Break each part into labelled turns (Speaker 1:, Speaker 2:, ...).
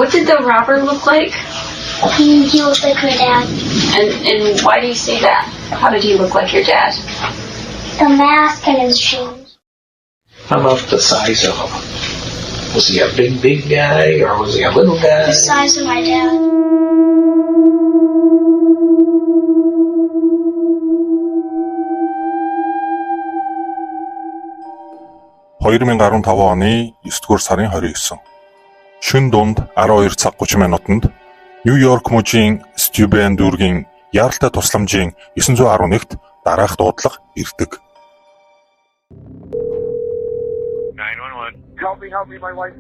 Speaker 1: What did the robber look like?
Speaker 2: He looked like my dad.
Speaker 1: And why do you say that? How did he look like your dad?
Speaker 2: The mask and his shoes.
Speaker 3: How about the size of him? Was he a big guy or was he a little guy?
Speaker 2: The size of my dad.
Speaker 4: (2015 оны 9-р сарын 29) шөнө дунд 12 цаг 30 минутанд Нью-Йорк мужийн Стюбен дүүргийн яаралтай тусламжийн 911-т дараах дуудлага ирдэг.
Speaker 5: 911.
Speaker 6: Help me, my wife.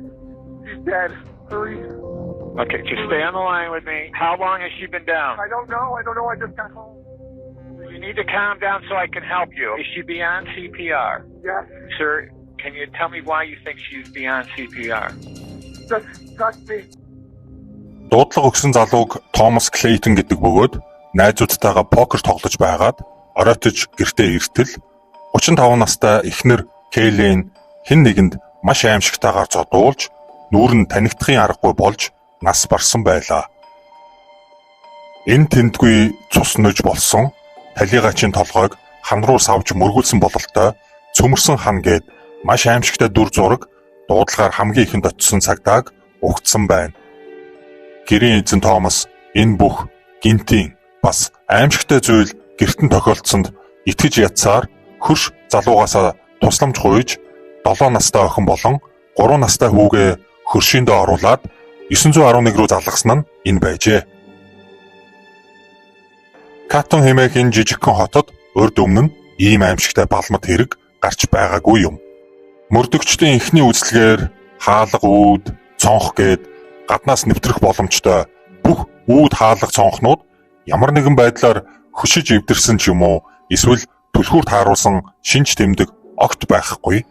Speaker 6: She's dead. Hurry.
Speaker 5: Okay, just stay on the line with me. How long has she been down?
Speaker 6: I don't know. I just got home.
Speaker 5: You need to calm down so I can help you. Is she beyond CPR?
Speaker 6: Yes.
Speaker 5: Sir, can you tell me why you think she's beyond CPR?
Speaker 6: Just trust me.
Speaker 4: Дуудлага өгсөн залууг Томас Клейтон гэдэг бөгөөд найзуудтайгаа покер тоглож байгаад оройтож гэртээ иртэл 35 настай эхнэр Кейлен хэн нэгэнд маш аимшигтайгаар зодуулж нүүр нь танигдахын аргагүй болж нас барсан байлаа. Энэ тэндгүй цус нөж болсон талигаачийн толгойг хан руу савж мөргүүлсэн бололтой цөмөрсөн хан гээд маш аимшигтай дүр зураг дуудлагаар хамгийн ихэнд очисон цагдааг угтсан байна. Гэрийн эзэн Томас энэ бүх гинтийн бас аимшигтай зүйл гэртэн тохиолдсонд итгэж ядсаар хөрш залуугаасаа тусламж гуйж 7 настай охин болон 3 настай хүүгээ хөршиндөө оруулаад 911 рүү залгасан нь энэ байжээ. Катон хэмээхийн жижигхэн хотод урд өмнө нь ийм аимшигтай балмад хэрэг гарч байгаагүй юм. Мөрдөгчдийн эхний үзлэгээр хаалга үүд, цонх гээд гаднаас нэвтрэх боломжтой бүх үүд хаалга цонхнууд ямар нэгэн байдлаар хөшиж эвдэрсэн ч юм уу эсвэл түлхүүр тааруулсан шинж тэмдэг огт байхгүй.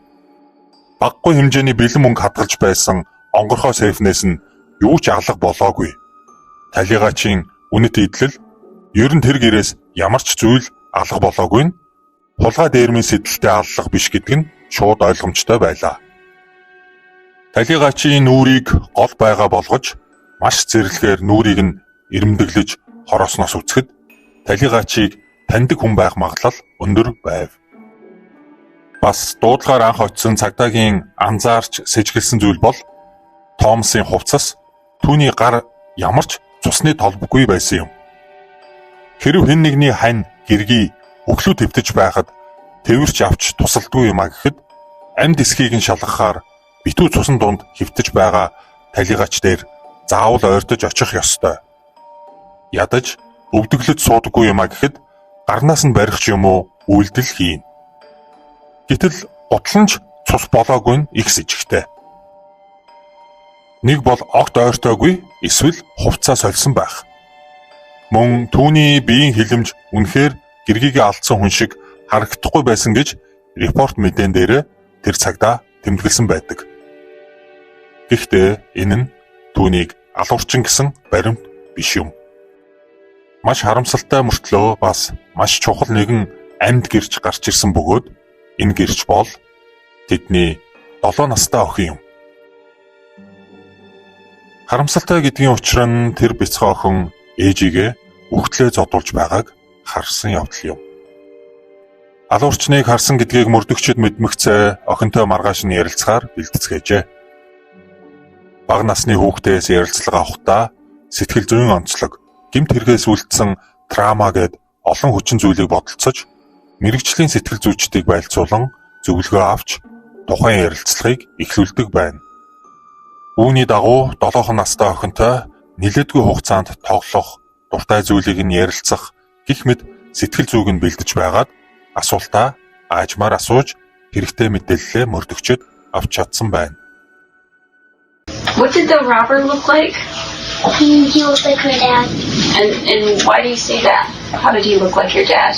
Speaker 4: Баггүй хэмжээний бэлэн мөнгө хадгалж байсан онгорхой сейфнээс нь юу ч алга болоогүй. Талигаачийн үнэт идэл ер нь тэр гэрээс ямар ч зүйл алга болоогүй нь хулгай дээрмийн сэтэлтэй аллах биш гэдэг нь шууд ойлгомжтой байлаа. Талигаачийн нүрийг гол байгаа болгож маш зэрлэгээр нүрийг нь ирэмдэглэж хороосноос үцхэд талигаачийг таньдаг хүн байх магадлал өндөр байв. Бас дуудлагаар анх очисон цагдаагийн анзаарч сэжгэлсэн зүйл бол Томасын хувцас түүний гар ямар ч цусны толбоггүй байсан юм. Хэрэв хэн нэгний хань гэргий өглөө твтэж байхад тэрвэрч авч тусалдгүй юм а гэхэд амьд эсхийг нь шалгахаар битүү цусан дунд хөвтөж байгаа талигач дээр заавал ойртож очих ёстой. Ядаж өвдөглөж суудаггүй юм а гэхэд гарнаас нь барих ч юм уу үйлдэл хийн. Гэтэл утланч цус болоогүй нь их сэжигтэй. Нэг бол огт ойртоогүй эсвэл хувцас сольсон байх. Мөн түүний биеийн хилэмж үнэхээр гэргийгээ алдсан хүн шиг харагдахгүй байсан гэж репорт мэдэн дээр тэр цагта тэмдэглэсэн байдаг. Гэхдээ энэ нь түүнийг алуурчин гэсэн баримт биш юм. Маш харамсалтай мөртлөө бас маш чухал нэгэн амьд гэрч гарч ирсэн бөгөөд энэ гэрч бол тэдний 7 настай охин юм. Харамсалтай гэдгийн учир нь тэр бяцхан охин ээжигээ үхтлээ зодуулж байгааг харсан явдал юм. Алуурчныг харсан гэдгийг мөрдөгчд мэдмэгцээ охинтой маргааш нь ярилцахаар бэлтгэжээ. Бага насны хүүхдээс ярилцлага авахдаа сэтгэл зүйн онцлог, гэмт хэрэгээс үлдсэн трама гэд олон хүчин зүйлийг бодолцож мэрэгжлийн сэтгэл зүйчдийг байлцуулан зөвлөгөө авч тухайн ярилцлагыг эхлүүлдэг байна. Үүний дагуу 7 настай охинтой нэлээдгүй хугацаанд тоглох, дуртай зүйлийг нь ярилцах гэх мэт сэтгэл зүйг нь бэлдэж байгаад асуултаа аажмаар асууж хэрэгтэй мэдээлэлээ мөрдөгчөд авч чадсан байна.
Speaker 1: What did the robber look like?
Speaker 2: He looked like my dad.
Speaker 1: And why do you say that? How did he look like your dad?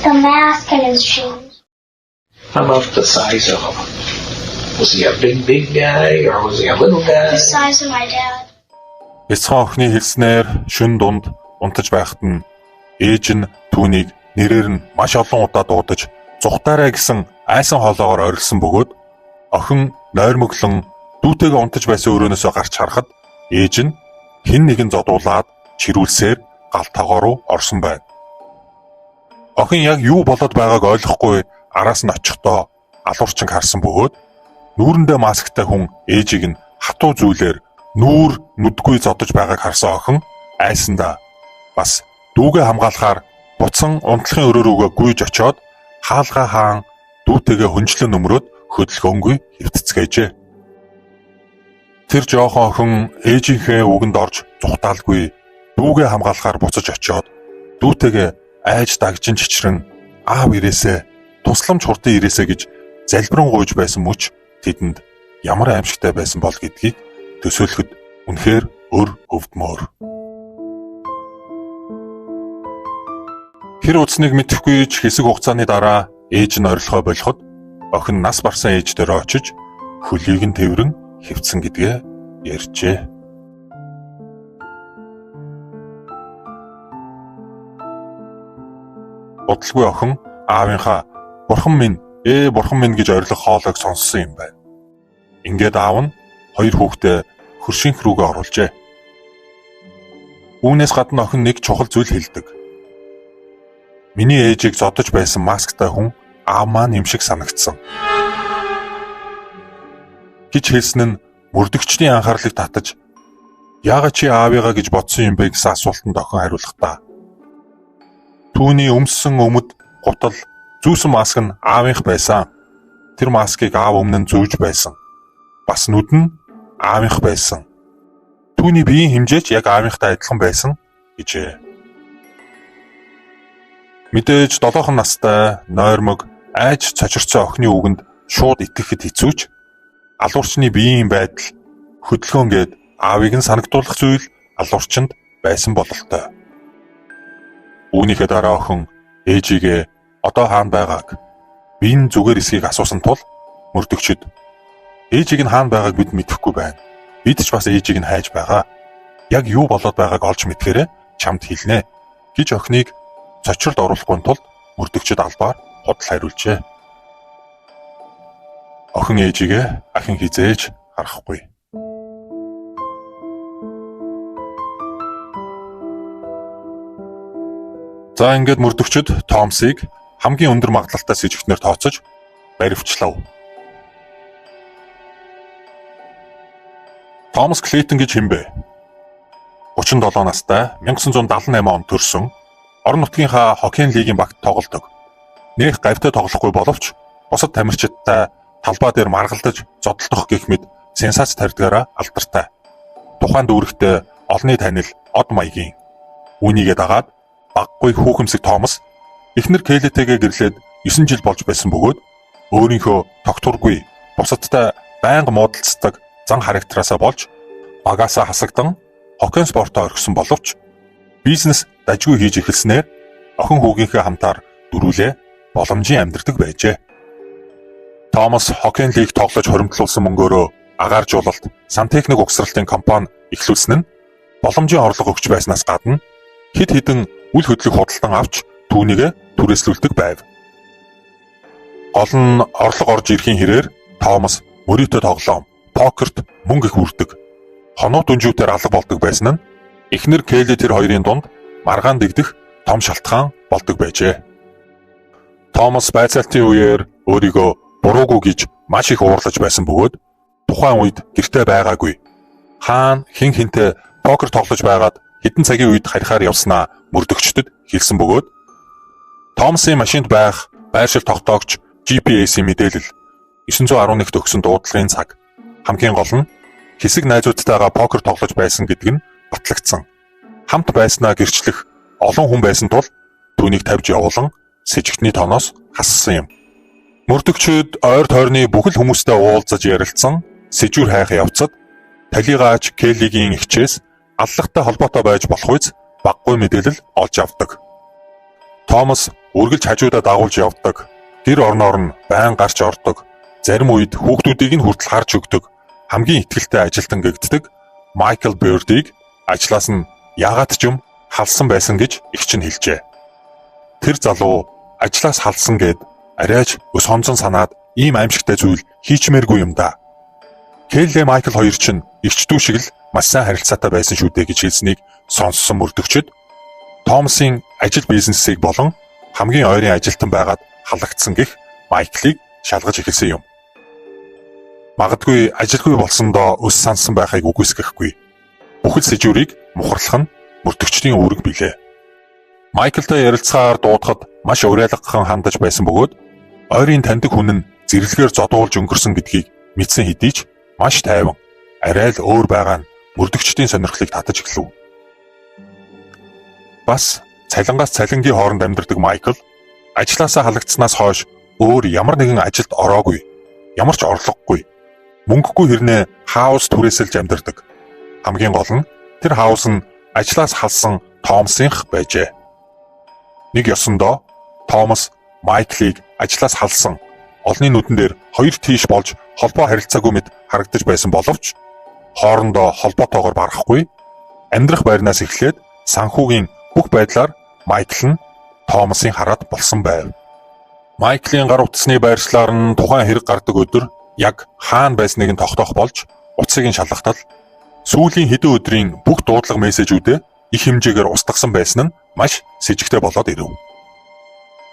Speaker 2: The mask and his shoes.
Speaker 3: How about the size of him? Was he a big guy or was he a little guy?
Speaker 2: The size of my dad.
Speaker 4: Бяцхан охины хэлснээр шөнө дунд унтаж байхад нь ээж нь түүнийг нэрээр нь маш олон удаа дуудаж зүхтаарай гэсэн айсан хоолоогоор орилсон бөгөөд охин нойрмоглон дүүтэйгээ унтаж байсан өрөөнөөсөө гарч харахад ээж нь хэн нэгэн зодуулаад чирүүлсээр галтагаа руу орсон байна. Охин яг юу болоод байгааг ойлгохгүй араас нь очихдоо алуурчин харсан бөгөөд нүүрэндээ масктай хүн ээжийг нь хатуу зүйлээр нүүр нүдгүй зодож байгааг харсан охин айсандаа бас дүүгээ хамгаалахаар буцан унтлахын өрөө рүүгээ гүйж очиод хаалгаа хаан дүүтэйгээ хөнжлөн өмрөөд хөдөлгөөнгүй хэвтцгээжээ. Тэр жоохон охин ээжийнхээ үгэнд орж зүхтаалгүй дүүгээ хамгаалахаар буцаж очиод дүүтэйгээ айж дагжин чичрэн аав ирээсэ тусламж хурдан ирээсэ гэж залбирэн гуйж байсан мөч тэдэнд ямар аимшигтай байсан бол гэдгийг төсөөлөхөд үнэхээр өр өвдмөр. Тэр утсныг мэдэхгүй ч хэсэг хугацааны дараа ээж нь орилгоо болоход охин нас барсан ээж дээр очиж хөлийг нь тэрвэрэн хэвцэн гэдгээ ярьжээ. Бодлого охин аавынхаа бурхан минь гэж орилох хоолойг сонссон юм байна. Ингээд аав нь хоёр хүүхдээ хөршинх рүүгээ оруулжээ. Үүнээс гадна охин нэг чухал зүйл хэлдэг. Миний ээжийг зодож байсан масктай хүн аав маань юм шиг санагдсан. гэж хэлсэн нь мөрдөгчдийн анхаарлыг татаж яагаад чи аавыгаа гэж бодсон юм бэ гэсэн асуултанд охин хариулахдаа түүний өмссөн өмд гутал зүүсэн маск нь аавынх байсан. Тэр маскыг аав өмнө нь зүүж байсан. Бас нүд нь аавынх байсан. Түүний биеийн хэмжээч яг аавынхтай адилхан байсан гэжээ. Мэдээж 7 настай нойрмог айж цочирцсон охины үгэнд шууд итгэхэд хэцүү ч алуурчны биеийн байдал хөдөлгөөнгээд аавыг нь санагдуулах зүйл алуурчинд байсан бололтой. Үүнийхээ дараа охин ээжигээ одоо хаана байгааг биеийн зүгээр эсгийг асуусан тул мөрдөгчд ээжийг нь хаана байгааг бид мэдэхгүй байна. Бид ч бас ээжийг нь хайж байгаа. Яг юу болоод байгааг олж мэдхээрээ чамд хэлнэ гэж охиныг цочролд оруулахгүй тулд мөрдөгчд албаар худал хариулжээ. Охин ээжигээ ахин хизээж харахгүй. За ингээд мөрдөгчд Томсыг хамгийн өндөр магадлалтай с ижигтнээр тооцож баривчлав. Томас Клейтон гэж хэн бэ? 37 настай 1978 онд төрсөн орон нутгийнхаа хоккейн лигийн багт тоглодог. Нэх гавьтай тоглохгүй боловч бусад тамирчидтай талбай дээр маргалдаж зодтолдох гэх мэт сенсац тарьдгаараа алдартай. Тухайн дүүрэгтээ олонний танил од маягийн. Үүнийгээ дагаад баггүй хүүхэмсэг Томас эхнэр Кейлэтэйгээ гэрлээд 9 жил болж байсан бөгөөд өөрийнхөө тогтворгүй бусадтай байнга муудалцдаг зан характараасаа болж багаасаа хасагдан хоккейн спортоо орхисон боловч бизнес дажгүй хийж эхэлснээр охин хүүгийнхээ хамтаар дөрүүлээ боломжийн амьдардаг байжээ. Томас хоккейн лиг тоглож хоримтлуулсан мөнгөөрөө агааржуулалт сантехник угсралтын компани эхлүүлсэн нь боломжийн орлого өгч байснаас гадна хэд хэдэн үл хөдлөх худалдан авч түүнийгээ түрээслүүлдэг байв. Гол нь орлого орж ирэхийн хэрээр Томас мөрөөдөө тоглоом, покерт мөнгө их үрдэг. Хоноо дүнжүүтээр алга болдог байсан нь эхнэр Кейли тэр хоёрын дунд маргаан дэгдэх том шалтгаан болдог байжээ. Томас байцаалтын үеэр өөрийгөө буруугүй гэж маш их уурлаж байсан бөгөөд тухайн үед гэртээ байгаагүй. Хаана хэн хэнтэй покер тоглож байгаад хэдэн цагийн үед харихаар явснаа мөрдөгчдөд хэлсэн бөгөөд Томсын машинд байх байршил тогтоогч GPS-ийн мэдээлэл 911-т өгсөн дуудлагын цаг хамгийн гол нь хэсэг найзуудтайгаа покер тоглож байсан гэдэг нь батлагдсан. Хамт байснаа гэрчлэх олон хүн байсан тул түүнийг тавьж явуулан с ижигтний тооноос хассан юм. Мөрдөгчд ойр тойрны бүхэл хүмүүстэй уулзаж ярилцсан сэжүүр хайх явцад талигаач Келлигийн эгчээс аллагтай холбоотой байж болох үз баггүй мэдээлэл олж авдаг. Томас үргэлж хажуудаа дагуулж явдаг. Гэр орноор нь байн гарч ордог. Зарим үед хүүхдүүдийг нь хүртэл харж өгдөг. Хамгийн ихтгэлтэй ажилтан гэгддэг Майкл Бёрдийг ажлаас нь яагаад ч юм халсан байсан гэж эгч нь хэлжээ. Тэр залуу ажлаас халсан гэд арайч өс хонцон санаад ийм аимшигтай зүйл хийчмээргүй юм да Келли Майкл хоёр чинь эгчдүү шиг л маш сайн харилцаатай байсан шүү дээ гэж хэлснийг сонссон мөрдөгчд Томасын ажил бизнесийг болон хамгийн ойрын ажилтан байгаад халагдсан гэх Майклыг шалгаж эхэлсэн юм. Магадгүй ажилгүй болсондоо өс сансан байхыг үгүйсгэхгүй. Бүхэл сэжүүрийг мухарлах нь мөрдөгчдийн үүрэг билээ. Майклтай ярилцахаар дуудахад маш уриалгахан хандаж байсан бөгөөд ойрын таньдаг хүн нь зэрлэгээр зодуулж өнгөрсөн гэдгийг мэдсэн хэдий ч маш тайван, арай л өөр байгаа нь мөрдөгчдийн сонирхлыг татаж эхлэв. Бас цалингаас цалингийн хооронд амьдардаг Майкл ажлаасаа халагдсанаас хойш өөр ямар нэгэн ажилд ороогүй, ямар ч орлогогүй, мөнгөгүй хэрнээ хаус түрээсэлж амьдардаг. Хамгийн гол нь тэр хаус нь ажлаас халсан Томасынх байжээ. Нэг ёсондоо Томас Майклыг ажлаас халсан олны нүдэн дээр хоёр тийш болж холбоо харилцаагүй мэт харагдаж байсан боловч хоорондоо холбоотойгоор барахгүй амьдрах байрнаас эхлээд санхүүгийн бүх байдлаар Майкл нь Томасын хараад болсон байв. Майклийн гар утасны байршлаар нь тухайн хэрэг гардаг өдөр яг хаана байсныг нь тогтоох болж утсыг нь шалгахтал сүүлийн хэдэн өдрийн бүх дуудлага мессежүүдээ их хэмжээгээр устгасан байсан нь маш с ิจ гтэй болоод ирэв.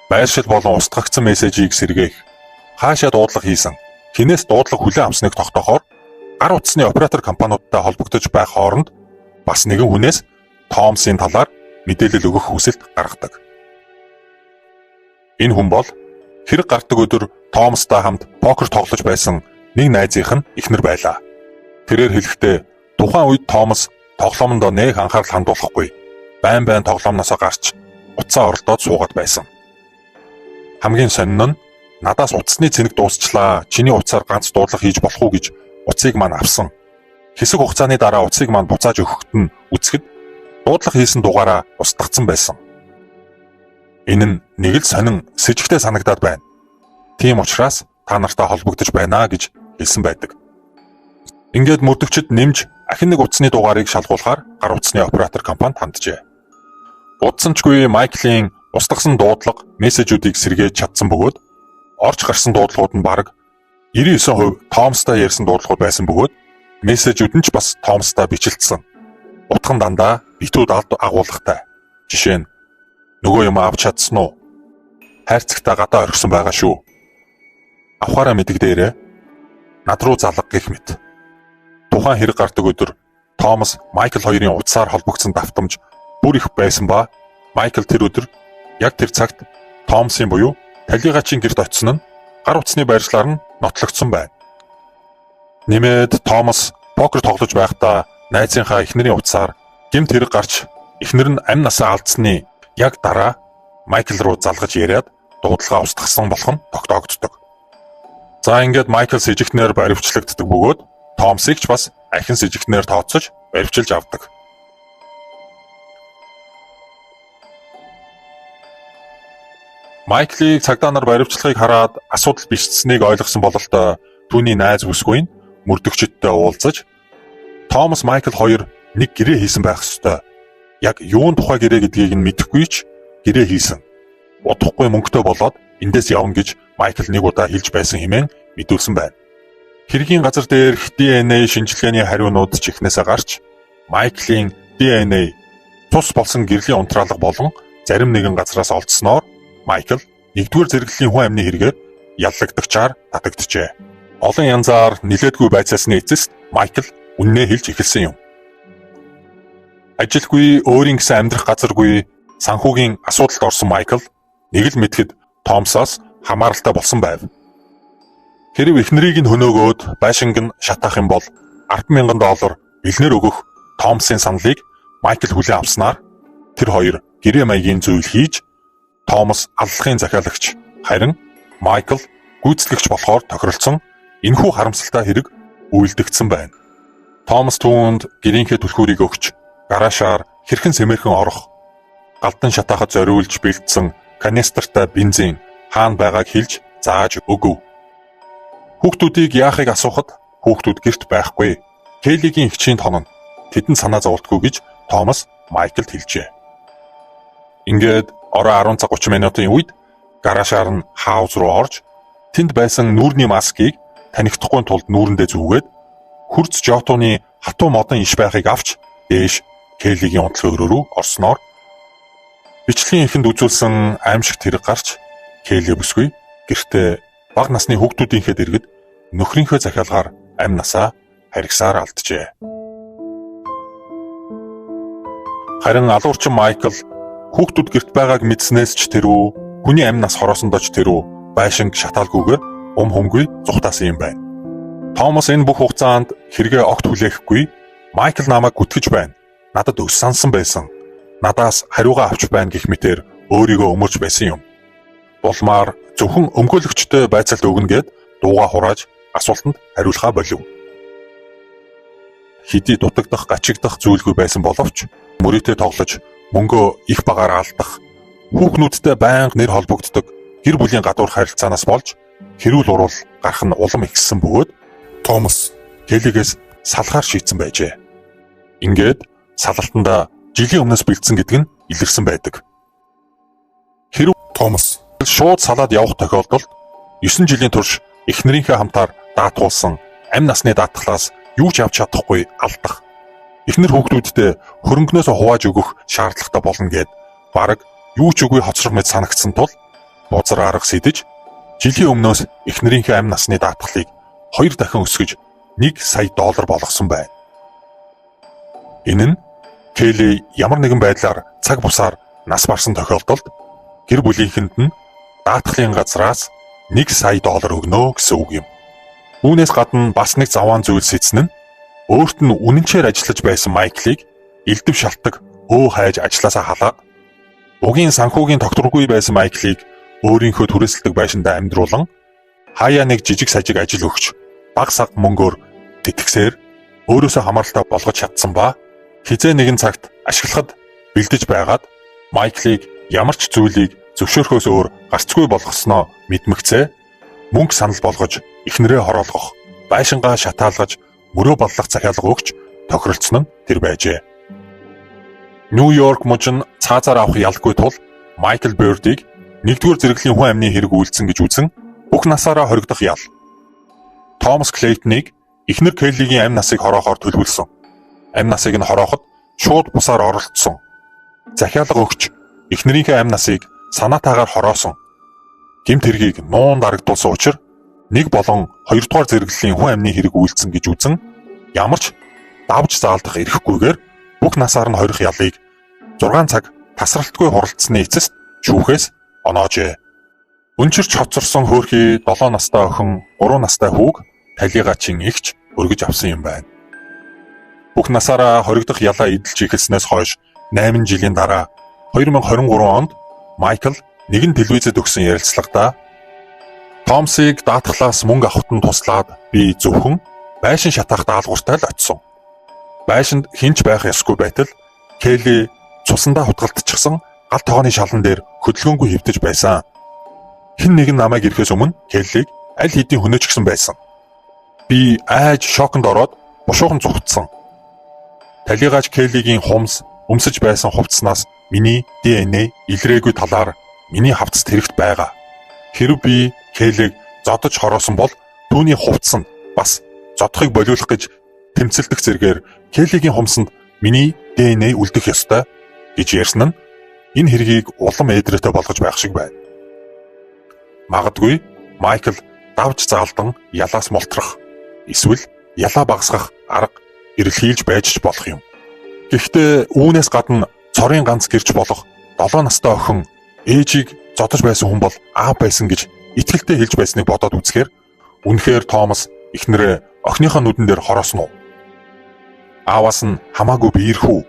Speaker 4: Байршил болон устгагдсан мессежийг сэргээх, хаашаа дуудлага хийсэн, хинээс дуудлага хүлээн авсныг тогтоохоор гар утасны оператор компаниудтай холбогдож байх хооронд бас нэгэн хүнээс Томасын талаар мэдээлэл өгөх хүсэлт гаргадаг. Энэ хүн бол хэрэг гардаг өдөр Томастай хамт покер тоглож байсан нэг найзынх нь эхнэр байлаа. Тэрээр хэлэхдээ тухайн үед Томас тоглоомонд нэг анхаарал хандуулахгүй, байн тоглоомноосоо гарч утсаа оролдоод суугаад байсан. Хамгийн сонин нь надаас утасны цэнэг дуусчлаа, чиний утсаар ганц дуудлага хийж болох уу гэж утсыг маань авсан. Хэсэг хугацааны дараа утсыг маань буцааж өгөхөд нь үцгэд дуудлага хийсэн дугаараа устгацсан байсан. Энэ нь нэг л сонин с ิจ гтэй санагдаад байна. Тийм учраас та нартай холбогдож байна гэж хэлсэн байдаг. Ингээд мөрдөгчд нэмж ахин нэг утасны дугаарыг шалгуулахаар гар утасны оператор компанид ханджээ. Удсанчгүй Майклийн устгасан дуудлага мессежүүдийг сэргээж чадсан бөгөөд орж гарсан дуудлагууд нь бараг 99% Томастай ярьсан дуудлагууд байсан бөгөөд мессежүүд нь ч бас Томастай бичлэлсэн. Утхан дандаа битүүд алд агуулгатай. Жишээ нь нөгөө юм авч чадсан уу? Хайрцагтаа гадаа орхисон байгаа шүү. Авахаараа мэдэгдээрээ над руу залга гэх мэт. Тухайн хэрэг гардаг өдөр Томас Майкл хоёрын утсаар холбогдсон давтамж бүр их байсан ба Майкл тэр өдөр яг тэр цагт Томасын буюу талигачийн гэрт очисон нь гар утасны байршлаар нь нотлогдсон байна. Нэмээд Томас покер тоглож байхдаа найзынхаа эхнэрийн утсаар гэмт хэрэг гарч эхнэр нь амь насаа алдсны яг дараа Майкл руу залгаж яриад дуудлага устгасан болох нь тогтоогддог. За ингээд Майкл с ิจ гтнээр баривчлагддаг бөгөөд Томасыг ч бас ахин с ิจ гтнээр тооцож баривчилж авдаг. Майклийг цагдаа нар баривчлахыг хараад асуудал бишсэнийг ойлгосон бололтой түүний найз бүсгүй нь мөрдөгчдтэй уулзаж Томас Майкл хоёр нэг гэрээ хийсэн байх ёстой. Яг юун тухай гэрээ гэдгийг нь мэдэхгүй ч гэрээ хийсэн. Удахгүй мөнгөтэй болоод эндээс явна гэж Майкл нэг удаа хэлж байсан хэмээн мэдүүлсэн байна. Хэргийн газар дээрх DNA шинжилгээний хариунууд ч ихнээсээ гарч Майклийн DNA тус болсон гэрлийн унтраалга болон зарим нэгэн газраас олдсноор Майкл нэгдүгээр зэрэглэлийн хүн амны хэрэгээр яллагдагчаар татагджээ. Олон янзаар нилээдгүй байцаасны эцэст Майкл үннээ хэлж эхэлсэн юм. Ажилгүй, өөрийн гэсэн амьдрах газаргүй, санхүүгийн асуудалд орсон Майкл нэг л мэдхэд Томасаас хамааралтай болсон байв. Хэрв эхнэрийг нь хөнөөгөөд байшинг нь шатаах юм бол $10,000 бэлнэр өгөх Томасын саналыг Майкл хүлээн авснаар тэр хоёр гэрээ маягийн зүйл хийж Томас аллахын захиалагч харин Майкл гүйцэтгэгч болохоор тохиролцсон энэхүү харамсалтай хэрэг үйлдэгдсэн байна. Томас түүнд гэрийнхээ түлхүүрийг өгч гараашаар хэрхэн сэмэрхэн орох, галдан шатаахад зориулж бэлдсэн канистртай бензин хаана байгааг хэлж зааж өгөв. Хүүхдүүдийг яахыг асуухад хүүхдүүд гэрт байхгүй. Келлигийн хичээнд хонон тэдэнд санаа зовлтгүй гэж Томас Майклд хэлжээ. Ингээд орой 10 цаг 30 минутын үед гараашаар нь хаус руу орж тэнд байсан нүүрний маскыг танихдахгүй тулд нүүрэндээ зүгээд хурц Жотооны хатуу модон иш байхыг авч дээш Келлигийн унтлагын өрөө рүү орсноор бичлэгийн эхэнд үзүүлсэн аимшиг тэрэг гарч Келли бүсгүй гэртээ бага насны хүүхдүүдийнхээ дэргэд нөхрийнхөө захиалгаар амь насаа харгисаар алджээ. Харин алуурчин Майкл хүүхдүүд гэрт байгааг мэдснээс ч тэрүү хүний амь нас хороосондоо ч тэрүү байшинг шатаалгүйгээр хумгүй зүхтаасан юм байна. Томас энэ бүх хугацаанд хэрэгээ огт хүлээхгүй Майкл намайг гүтгэж байна. Надад өс сансан байсан. Надаас хариугаа авч байна гэх мэтээр өөрийгөө өмөрж байсан юм. Булмаар зөвхөн өмгөөлөгчтэй байцаалт өгнө гэд дууга хурааж асуултанд хариулахаа болив. Хэдий дутагдах, гачигдах зүйлгүй байсан боловч мөрөөдөө тоглож мөнгөө их багаар алдах, хүүхнүүдтэй байнга нэр холбогддог гэр бүлийн гадуур харилцаанаас болж хэрүүл урал гарах нь улам ихссэн бөгөөд Томас Келлигээс салахаар шийдсэн байжээ. Ингээд салалтанда жилийн өмнөөс бэлдсэн гэдэг нь илэрсэн байдаг. Хэрв Томас шууд салаад явах тохиолдолд 9 жилийн турш эхнэрийнхээ хамтаар даатгуулсан амь насны даатгалаас юу ч авч чадахгүй алдах. Эхнэр хүүхдүүдтэй хөрөнгнөөс хувааж өгөх шаардлагатай болно гэд бараг юу ч үгүй хоцрох мэт санагдсан тул бузар арга сэтэж жилийн өмнөөс эхнэрийнхээ амь насны даатгалыг 2 дахин өсгөж $1 сая болгосон байна. Энэ нь Келли ямар нэгэн байдлаар цаг бусаар нас барсан тохиолдолд гэр бүлийнхэнд нь даатгалын газраас $1 сая өгнө гэсэн үг юм. Үүнээс гадна бас нэг заваан зүйлс эзэн нь өөрт нь үнэнчээр ажиллаж байсан Майклыг элдв шалтак хайж ажилласаа халаад угийн санхүүгийн тогтворгүй байсан Майклыг өөрийнхөө түрээсэлдэг байшиндаа амьдруулан хаяа нэг жижиг сажиг ажил өгч бага саг мөнгөөр тэтгсээр өөрөөсөө хамааралтай болгож чадсан ба хизээ нэгэн цагт ашиглахад бэлдэж байгаад Майклыг ямар ч зүйлийг зөвшөөрөхөөс өөр гарцгүй болгосноо мэдмэгцээ мөнгө санал болгож эхнэрээ хороолгох, байшингаа шатаалгаж мөрөө баллах захиалга өгч тохиролцсон нь тэр байжээ. Нью-Йорк мужин цаазаар авах ялгүй тул Майкл Бёрдийг 1-р зэрэглэлийн хүн амны хэрэг үйлдсэн гэж үзэн бүх насаараа хоригдох ял. Томас Клейтоныг эхнэр Келлигийн амь насыг хороохоор төлөвлөсөн. Амь насыг нь хорооход шууд бусаар оролцсон. Захиалга өгч эхнэрийнхээ амь насыг санаатаагаар хороосон. Гэмт хэргийг нуун дарагдуулсан учраас 1 болон 2-р зэрэглэлийн хүн амны хэрэг үйлдсэн гэж үзэн ямар ч давж заалдах эрхгүйгээр бүх насаар нь хорих ялыг 6 цаг тасралтгүй хуралдсны эцэст шүүхээс оноожээ. Өнчирч хоцорсон хөөрхий 7 настай охин, 3 настай хүүг талигачин ихч өргөж авсан юм байна. Бүх насаараа хоригдох ялаа эдэлж эхэлснээс хойш 8 жилийн дараа 2023 онд Майкл нэгэн телевизэд өгсөн ярилцлагада Томсыг даатгалаас мөнгө авахт нь туслаад би зөвхөн байшин шатаах даалгавартай л очсон. Байшинд хинч байх ёсгүй байтал Келли цусандаа хутгалтчихсан гал тогооны шалан дээр хөдөлгөөнгүй хэвтэж байсан. Хэн нэгэн намайг ирэхээс өмнө Келлиг аль хэдийн хөнөөч гсэн байсан. Би айж шоконд ороод бушуухан зүгтсэн. Талигач Келлигийн хумс өмсөж байсан хувцснаас миний ДНА илрээгүй талаар миний хавцас тэрэгт байгаа. Хэрв би Келлиг зодож хороосон бол түүний хувцас нь бас зодохыг болиулах гэж тэмцэлдэх зэргээр Келлигийн хумсанд миний ДНА үлдэх ёстой гэж ярьсан нь энэ хэргийг улам эдрээтэй болгож байх шиг байна. Магадгүй Майкл давж заалдан ялаас мултрах эсвэл ялаа багасгах арга эрэлхийлж байж ч болох юм. Гэхдээ үүнээс гадна цорын ганц гэрч болох 7 настай охин ээжийг зодож байсан хүн бол аав байсан гэж итгэлтэй хэлж байсныг бодоод үзэхээр үнэхээр Томас эхнэрээ охиныхоо нүдэн дээр хороосон уу? Ааваас нь хамаагүй биерхүү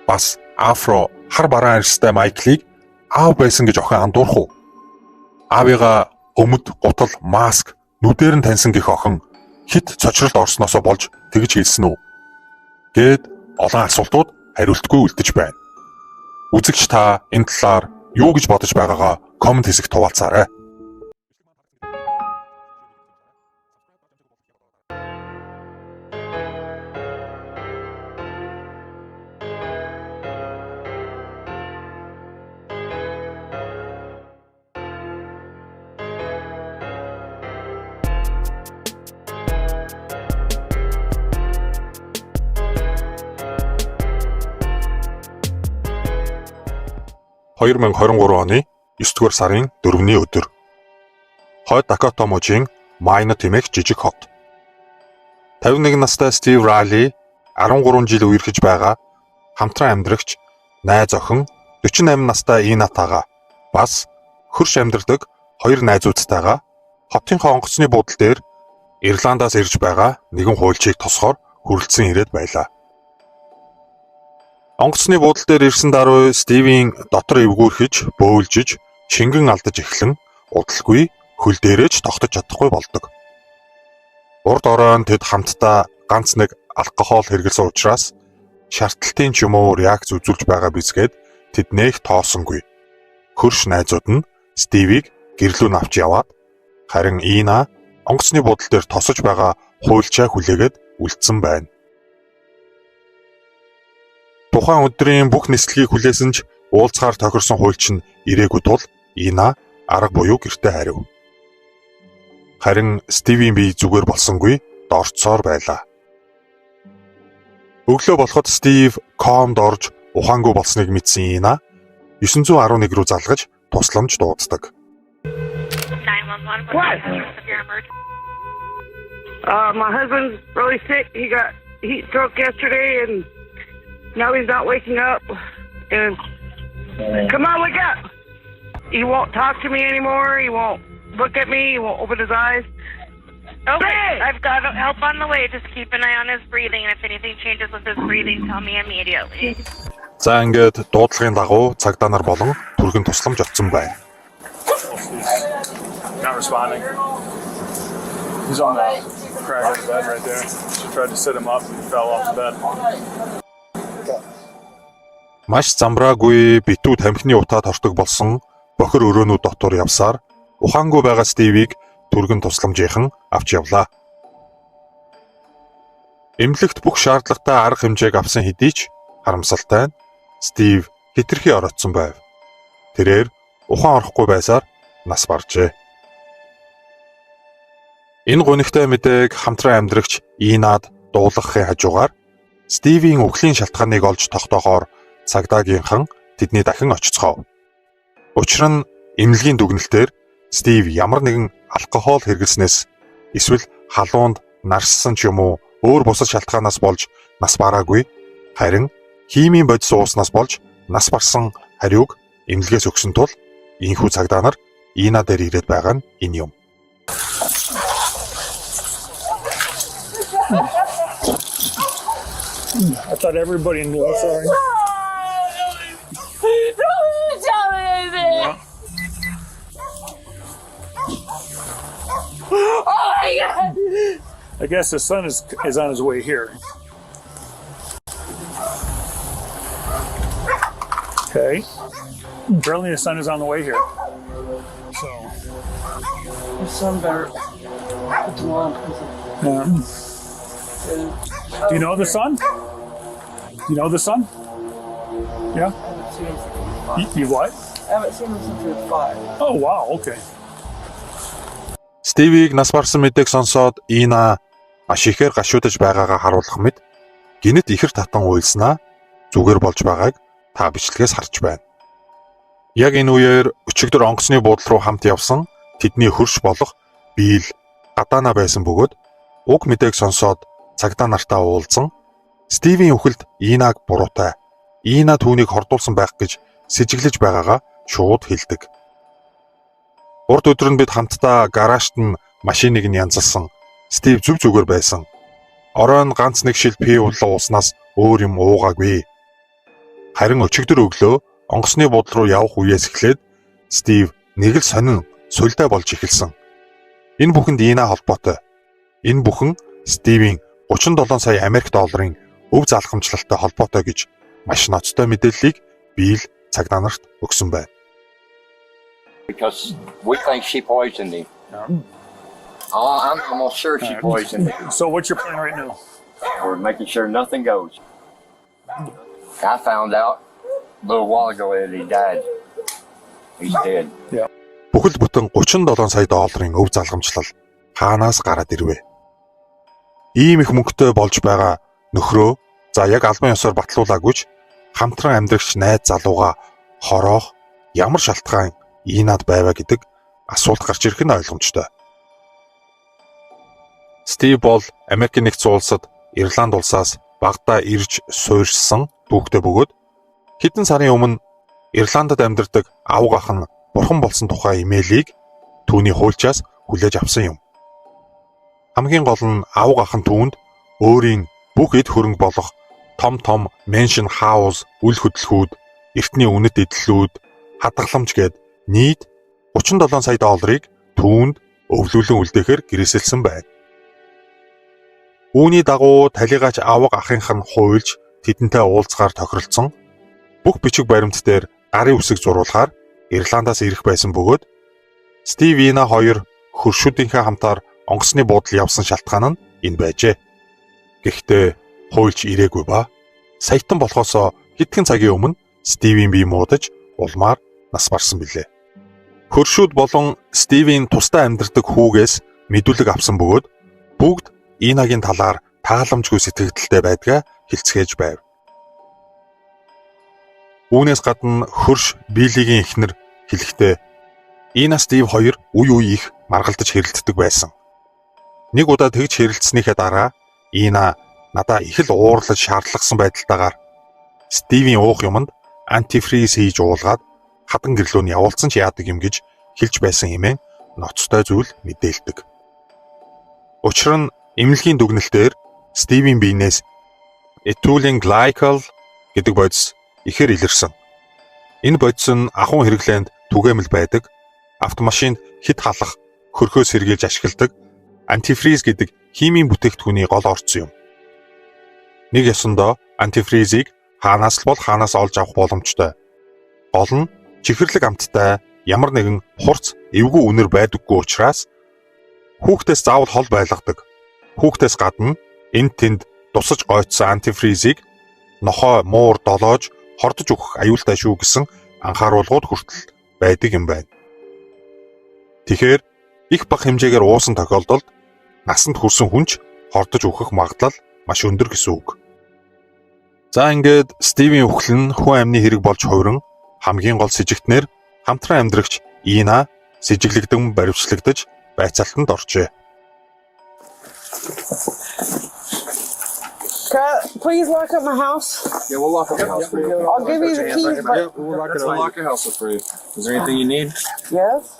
Speaker 4: бас афро хар бараан арьстай Майклыг аав байсан гэж охин андуурах уу? Аавыгаа өмд, гутал, маск нүдээр нь таньсан гэх охин хит цочролд орсноосоо болж тэгж хэлсэн үү? Гэд олон асуултууд хариултгүй үлдэж байна. Үзэгч та энэ талаар юу гэж бодож байгаагаа комент хэсэгт хуваалцаарай. 2023 оны 9-р сарын 4-ний өдөр. Хойд Дакота мужийн Майно тэмээх жижиг хот. 51 настай Стив Райли 13 жил үерхэж байгаа хамтран амьдрагч найз охин 48 настай Инатаага бас хөрш амьдардаг хоёр найзуудтайгаа хотынхоо онгоцны буудлын дээр Ирландаас ирж байгаа нэгэн хуульчийг тосгоор хүрэлцэн ирээд байлаа. Онгоцны буудлын дээр ирсэн даруй Стивийн дотор эвгүүрхэж, бөөлжиж, шингэн алдаж эхлэн удалгүй хөл дээрээч тогтож чадахгүй болдог. Урд оройн тэд хамтдаа ганц нэг алкогол хэрэглэсэн учраас шаардлагын ч юм уу реакц үзүүлж байгаа бизгээд тэд нээх тоосонгүй. Хөрш найзууд нь Стивийг гэрлүүн авч яваад харин Ина онгоцны буудлын дээр тосож байгаа хуульчаа хүлээгээд үлдсэн байна. Тухайн өдрийн бүх нислэгийг хүлээсэн ч уулзгаар тохирсон хуульч нь ирээгүй тул Ина арга буюу гэртээ хариу. Харин Стивийн бие зүгээр болсонгүй дорцоор байлаа. Өглөө болоход Стив комд орж ухаангүй болсныг мэдсэн Ина 911 рүү залгаж тусламж дууддаг.
Speaker 7: 911.
Speaker 6: What? My husband's really sick. He got heat stroke yesterday, and now he's not waking up. And come on, wake up! He won't talk to me anymore. He won't look at me. He won't open his eyes.
Speaker 7: Okay, I've got help on the way. Just keep an eye on his breathing, and if anything changes with his breathing, tell me immediately.
Speaker 4: За ингээд дуудлагын дагуу цагдаа нар болон түргэн тусламж очсон байна.
Speaker 8: Not responding. He's on the crack of the bed right there. She tried to sit him up and he fell off the bed.
Speaker 4: Маш замбраагүй битүү тамхины утаад хордог болсон бохир өрөөнүүд дотор явсаар ухаангүй байгаа Стивийг түргэн тусламжийнхан авч явлаа. Эмнэлэгт бүх шаардлагатай арга хэмжээг авсан хэдий ч харамсалтай нь Стив хэтэрхий ороцсон байв. Тэрээр ухаан орохгүй байсаар нас баржээ. Энэ гонигтай мэдээг хамтран амьдрагч Инад дуулгахын хажуугаар Стивийн үхлийн шалтгааныг олж тогтоохоор цагдаагийнхан тэдний дахин очицгов. Учир нь эмнэлгийн дүгнэлтээр Стив ямар нэгэн алкогол хэрэглэснээс эсвэл халуунд нарссан ч юм уу өөр бусад шалтгаанаас болж нас бараагүй, харин химийн бодис ууснаас болж нас барсан хариуг эмнэлгээс өгсөн тул ийхүү цагдаа нар Ина дээр ирээд байгаа нь энэ юм.
Speaker 8: I thought everybody knew. Sorry. I guess the son is on his way here. Okay. Apparently the son is on the way here. So.
Speaker 9: His son better put them on.
Speaker 8: Do you know the son? You know the son? Yeah? You what?
Speaker 9: I haven't seen him since he was 5.
Speaker 8: Oh, wow, okay.
Speaker 4: Стивийг нас барсан мэдээг сонсоод Ина ашихээр гашуудаж байгаагаа харуулах мэт гинэт ихэр татан уйлснаа зүгээр болж байгааг та бичлэгээс харж байна. Яг энэ үеэр өчигдөр онгоцны буудлын руу хамт явсан тэдний хөрш болох Билл гадаана байсан бөгөөд уг мэдээг сонсоод цагдаа нартаа уулзсан Стивийн үхэлд Инаг буруутай, Ина түүнийг хордуулсан байх гэж сэжиглэж байгаагаа шууд хэлдэг. Урд өдөр нь бид хамтдаа гараажт нь машиныг нь янзалсан. Стив зүг зүгээр байсан. Оройн ганц нэг шил пи уулаа ууснаас өөр юм уугаагүй. Харин өчигдөр өглөө онгоцны буудлын руу явах үеэс эхлээд Стив нэг л сонин сулдаа болж эхэлсэн. Энэ бүхэнд Ина холбоотой. Энэ бүхэн Стивийн 37 сая Америк долларын өв залхамжлалтай холбоотой гэж маш ноцтой мэдээллийг Билл цагдаа нарт өгсөн байна.
Speaker 10: Because we think she poisoned him. I'm almost sure she poisoned him.
Speaker 8: So what's your plan right now?
Speaker 10: We're making sure nothing goes. I found out a little while ago that he died. He's dead.
Speaker 8: Yeah.
Speaker 4: Бүхэл бүтэн 37 сая долларын өв залгамжлал хаанаас гараад ирвэ? Ийм их мөнгөтэй болж байгаа нөхрөө за яг албан ёсоор батлуулаагүйч хамтран амьдрагч найз залууга хороох ямар шалтгаан Инад байваа гэдэг асуулт гарч ирэх нь ойлгомжтой. Стив бол Америк нэгдсэн улсад Ирланд улсаас багада ирж суурьшсан түүхтэй бөгөөд хэдэн сарын өмнө Ирландд амьдардаг авга ах нь бурхан болсон тухай имэйлийг түүний хуульчаас хүлээж авсан юм. Хамгийн гол нь авга ах нь түүнд өөрийн бүх эд хөрөнгө болох том mansion house, үл хөдлөхүүд, эртний үнэт эдлүүд, хадгаламж гээд нийт 37 сая долларыг түүнд өвлүүлэн үлдээхээр гэрээсэлсэн байна. Үүний дагуу талигаач авга ахынх нь хуульч тэдэнтэй уулзгаар тохиролцсон бүх бичиг баримт дээр гарын үсэг зурулахаар Ирландаас ирэх байсан бөгөөд Стив Ина хоёр хөршүүдийнхээ хамтаар онгоцны буудал явсан шалтгаан нь энэ байжээ. Гэхдээ хуульч ирээгүй ба саятан болохоос хэдхэн цагийн өмнө Стивийн бие муудаж улмаар нас барсан билээ. Хөршүүд болон Стивийн тусдаа амьдардаг хүүгээс мэдүүлэг авсан бөгөөд бүгд Инагийн талаар тааламжгүй сэтгэгдэлтэй байдгаа хэлцгээж байв. Үүнээс гадна хөрш Билигийн эхнэр хэлэхдээ Ина Стив хоёр үе их маргалдаж хэрэлддэг байсан. Нэг удаа тэгж хэрэлдснийхээ дараа Ина надаа их л уурлаж шаардлагасан байдалтайгаар Стивийн уух юмд антифриз хийж уулгаад хатан гэрлүүн явуулсан ч яадаг юм гэж хэлж байсан хэмээн ноцтой зүйл мэдээлдэг. Учир нь эмнэлгийн дүгнэлтээр Стивийн биенээс ethylene glycol гэдэг бодис ихээр илэрсэн. Энэ бодис нь ахуйн хэрэглээнд түгээмэл байдаг, автомашинд хит халах, хөрхөөс сэргийлж ашигладаг антифриз гэдэг химийн бүтээгдэхүүний гол орцсон юм. Нэг ёсондоо антифризийг хаанаас л бол хаанаас олж авах боломжтой. Гол нь чихэрлэг амттай ямар нэгэн хурц эвгүй үнэр байдаггүй учраас хүүхдээс заавал хол байлгадаг. Хүүхдээс гадна энд тэнд тусаж гойцсон антифризийг нохой муур долоож хордож өгөх аюултай шүү гэсэн анхааруулгууд хүртэл байдаг юм байна. Тэгэхээр их бага хэмжээгээр уусан тохиолдолд насанд хүрсэн хүнч хордож өгөх магадлал маш өндөр гэсэн үг. За ингээд Стивийн үхэл нь хүн амны хэрэг болж хувиран хамгийн гол сэжигтнэр хамтран амьдрагч Ина сэжиглэгдэн баривчлагдаж байцаалтанд оржээ.
Speaker 9: Please lock up my house.
Speaker 8: Yeah, we'll lock up the house for you.
Speaker 9: I'll give you the keys.
Speaker 8: Yeah, we'll lock your house up for you. Is there anything you need?
Speaker 9: Yes.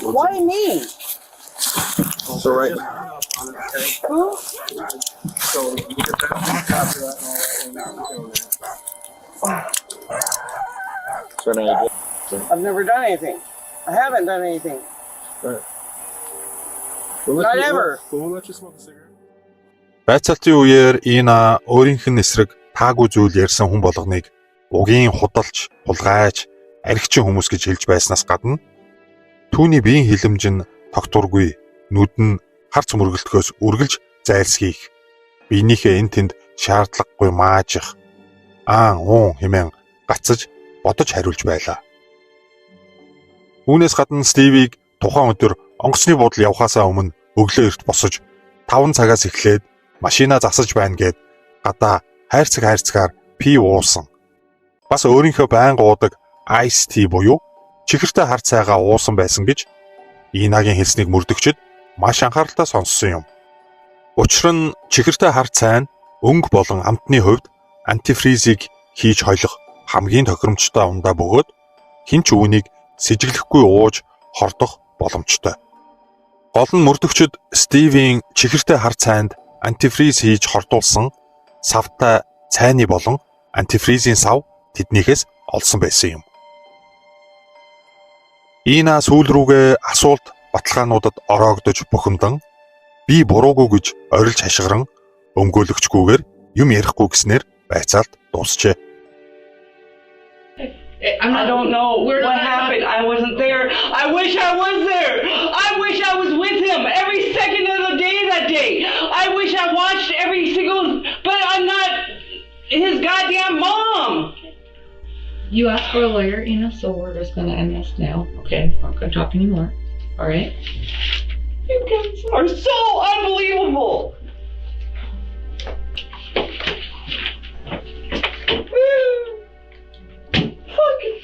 Speaker 9: Why me?
Speaker 8: So right.
Speaker 9: Huh?
Speaker 8: So you get that after that and all that. So now you get.
Speaker 9: I've never done anything. I haven't done anything.
Speaker 8: Right.
Speaker 9: Not ever.
Speaker 8: We'll let you smoke a cigarette.
Speaker 4: Байцаалтын үеэр Ина өөрийнх нь эсрэг таагүй зүйл ярьсан хүн болгоныг угийн худалч, хулгайч, архичин хүмүүс гэж хэлж байснаас гадна түүний биеийн хилэмж нь тогтворгүй, нүд нь харц мөргөлтгөөс үргэлж зайлсхийх, биенийхээ эн тэнд шаардлагагүй маажих, хэмээн гацаж бодож хариулж байлаа. Үүнээс гадна Стивийг тухайн өдөр онгоцны буудал явхаасаа өмнө өглөө эрт босож 5 цагаас эхлээд машина засаж байна гэд гадаа хайрцагаар пив уусан. Бас өөрийнхөө байнга уудаг ice tea буюу чихэртэй хар цайгаа уусан байсан гэж Инагийн хэлснийг мөрдөгчд маш анхааралтай сонссон юм. Учир нь чихэртэй хар цай нь өнгө болон амтны хувьд антифризийг хийж хойлох хамгийн тохиромжтой ундаа бөгөөд хинч үүнийг сэжиглэхгүй ууж хордох боломжтой. Гол нь мөрдөгчд Стивийн чихэртэй хар цайнд антифриз хийж хордуулсан савтай цайны болон антифризийн сав тэднийхээс олсон байсан юм. Ина сүүл рүүгээ асуулт баталгаануудад ороогдож бухимдан би буруугүй гэж орилж хашгиран өмгөөлөгчгүйгээр юм ярихгүй гэснээр байцаалт дуусчээ.
Speaker 9: I don't know what happened. I wasn't there. I wish I was there. I wish I was with him every second of the day that day. I wish I watched every single, but I'm not his goddamn mom.
Speaker 11: You asked for a lawyer, Ina, so we're just going to end this now. Okay, I'm not going to talk anymore. All right?
Speaker 9: You guys are so unbelievable. Fucking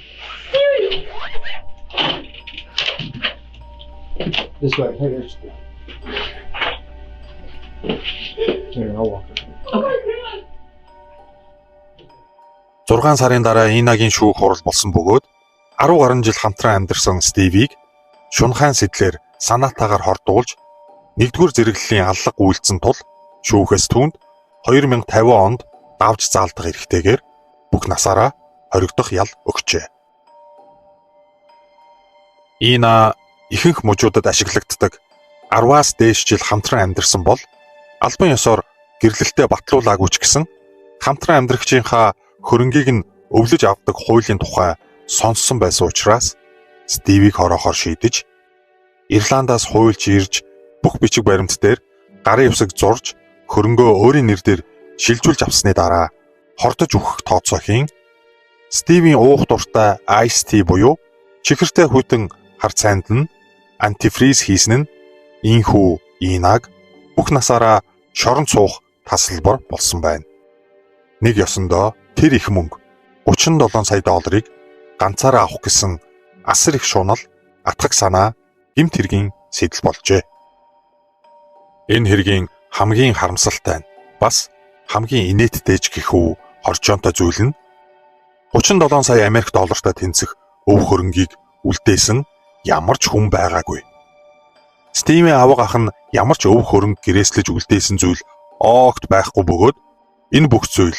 Speaker 8: This way. Hey, there's. Here, I'll walk.
Speaker 4: 6 сарын дараа Инагийн шүүх хурал болсон бөгөөд 10 гаруй жил хамтран амьдарсан Стивийг шунхайн сэтлэр санаатаагаар хордуулж 1-р зэрэглэлийн аллах үйлцэн тул шүүхээс түүнд 2050 онд давж заалдах эрхтэйгээр бүх насаараа хоригдох ял өгчээ. Ина ихэнх мужуудад ашиглагддаг 10-аас дээш жил хамтран амьдарсан бол албан ёсоор гэрлэлтэд батлуулаагүй ч гэсэн хамтран амьдрагчийнхаа хөрөнгийг нь өвлөж авдаг хуулийн тухай сонссон байсан учраас Стивийг хороохоор шийдэж Ирландаас хуульч ирж бүх бичиг баримт дээр гарын явсаг зурж хөрөнгөө өөрийн нэрээр шилжүүлж авсны дараа хордож өгөх тооцоохийн Стивийн уух дуртай Ice Tea буюу чихэртэй хүйтэн хар цайнд нь антифриз хийсэн нь инхүү Инаг бүх насаараа шорон цуух тасалбар болсон байна. Нэг ёсондоо тэр их мөнгө $37 сая ганцаараа авах гэсэн асар их шунал, атгах санаа гэмт хэргийн сэтэл болжээ. Энэ хэргийн хамгийн харамсалтай нь бас хамгийн инээдтэй ч гэх үү хорчоонтой зүйл нь 37 сая Америк доллартай тэнцэх өв хөрөнгийг үлдээсэн ямар ч хүн байгаагүй. Стивийн авга ах нь ямар ч өв хөрөнгө гэрээслэж үлдээсэн зүйл огт байхгүй бөгөөд энэ бүх зүйл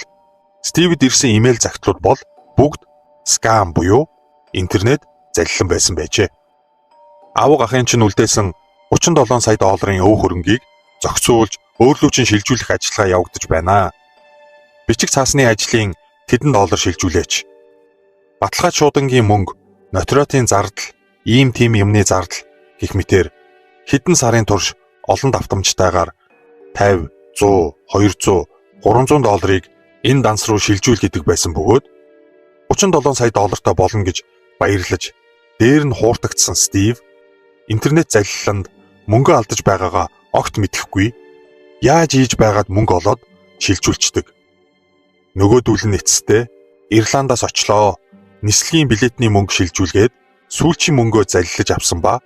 Speaker 4: Стивид ирсэн имэйл загтлууд бол бүгд скам буюу интернет залилан байсан байжээ. Авга ахын чинь үлдээсэн $37 сая өв хөрөнгийг зохицуулж өөрлөө чинь шилжүүлэх ажиллагаа явагдаж байна. Бичиг цаасны ажлын тэдэн доллар шилжүүлээч. Баталгаа шуудангийн мөнгө, нотариотын зардал, ийм тийм юмны зардал гэх мэтэр хэдэн сарын турш олон давтамжтайгаар 50, 100, 200, $300 энэ данс руу шилжүүл гэдэг байсан бөгөөд $37 сая болно гэж баярлаж дээр нь хууртагдсан Стив интернет залиланд мөнгө алдаж байгаагаа огт мэдэхгүй яаж ийж байгаад мөнгө олоод шилжүүлчихдэг. Нөгөөдүүл нь эцэстээ Ирландаас очлоо. Нислэгийн билетний мөнгө шилжүүлгээд сүүлчийн мөнгөө залилж авсан ба